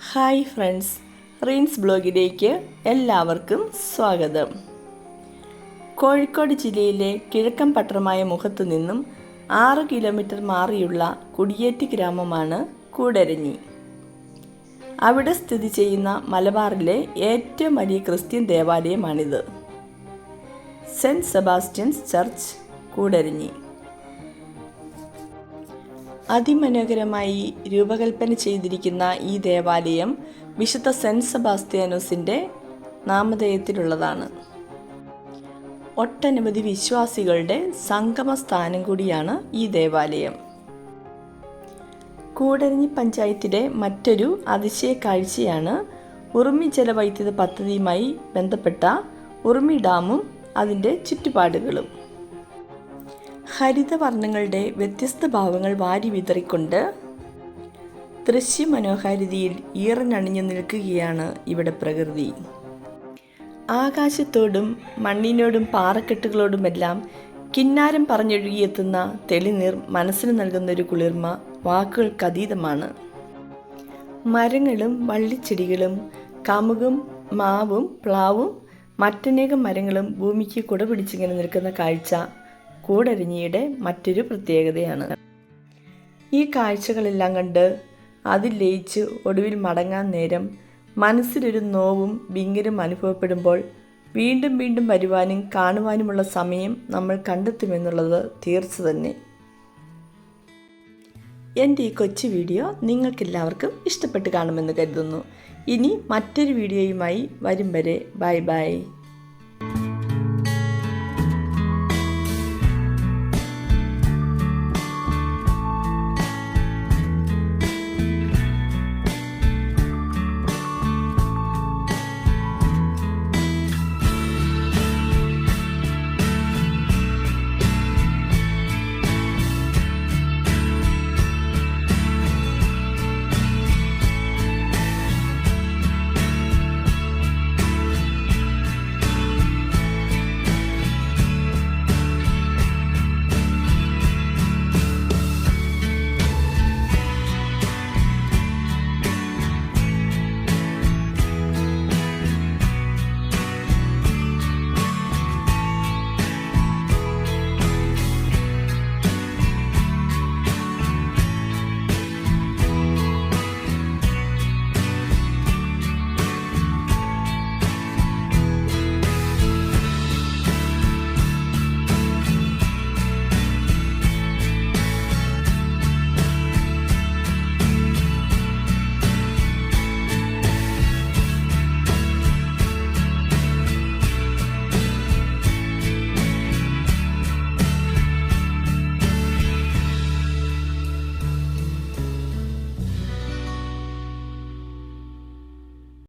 Hi friends, Reigns ബ്ലോഗിലേക്ക് എല്ലാവർക്കും സ്വാഗതം. കോഴിക്കോട് ജില്ലയിലെ കിഴക്കൻ പട്ടണമായ മുഖത്തു നിന്നും 6 കിലോമീറ്റർ മാറിയുള്ള കുടിയേറ്റ് ഗ്രാമമാണ് കൂടരഞ്ഞി. അവിടെ സ്ഥിതി ചെയ്യുന്ന മലബാറിലെ ഏറ്റവും വലിയ ക്രിസ്ത്യൻ ദേവാലയമാണിത്. Saint Sebastian's church, Koodaranji. അതിമനോഹരമായി രൂപകൽപ്പന ചെയ്തിരിക്കുന്ന ഈ ദേവാലയം വിശുദ്ധ സെൻറ്റ് സെബാസ്ത്യാനോസിൻ്റെ നാമധേയത്തിലുള്ളതാണ്. ഒട്ടനവധി വിശ്വാസികളുടെ സംഗമ സ്ഥാനം കൂടിയാണ് ഈ ദേവാലയം. കൂടരഞ്ഞി പഞ്ചായത്തിലെ മറ്റൊരു അതിശയ കാഴ്ചയാണ് ഉറുമി ജലവൈദ്യുത പദ്ധതിയുമായി ബന്ധപ്പെട്ട ഉറുമി ഡാമും അതിൻ്റെ ചുറ്റുപാടുകളും. ഹരിതവർണ്ണങ്ങളുടെ വ്യത്യസ്ത ഭാവങ്ങൾ വാരി വിതറിക്കൊണ്ട് ദൃശ്യമനോഹാരിതയിൽ ഈറനണിഞ്ഞു നിൽക്കുകയാണ് ഇവിടെ പ്രകൃതി. ആകാശത്തോടും മണ്ണിനോടും പാറക്കെട്ടുകളോടുമെല്ലാം കിന്നാരം പറഞ്ഞൊഴുകിയെത്തുന്ന തെളിനീർ മനസ്സിന് നൽകുന്നൊരു കുളിർമ വാക്കുകൾക്കതീതമാണ്. മരങ്ങളും വള്ളിച്ചെടികളും കമുകും മാവും പ്ലാവും മറ്റനേകം മരങ്ങളും ഭൂമിക്ക് കുടപിടിച്ചിങ്ങനെ നിൽക്കുന്ന കാഴ്ച കൂടരഞ്ഞിയുടെ മറ്റൊരു പ്രത്യേകതയാണ്. ഈ കാഴ്ചകളെല്ലാം കണ്ട് അതിൽ ലയിച്ച് ഒടുവിൽ മടങ്ങാൻ നേരം മനസ്സിലൊരു നോവും വിങ്ങലും അനുഭവപ്പെടുമ്പോൾ വീണ്ടും വീണ്ടും വരുവാനും കാണുവാനുമുള്ള സമയം നമ്മൾ കണ്ടെത്തുമെന്നുള്ളത് തീർച്ച തന്നെ. എൻ്റെ ഈ കൊച്ചു വീഡിയോ നിങ്ങൾക്കെല്ലാവർക്കും ഇഷ്ടപ്പെട്ട് കാണുമെന്ന് കരുതുന്നു. ഇനി മറ്റൊരു വീഡിയോയുമായി വരും വരെ ബൈ ബൈ.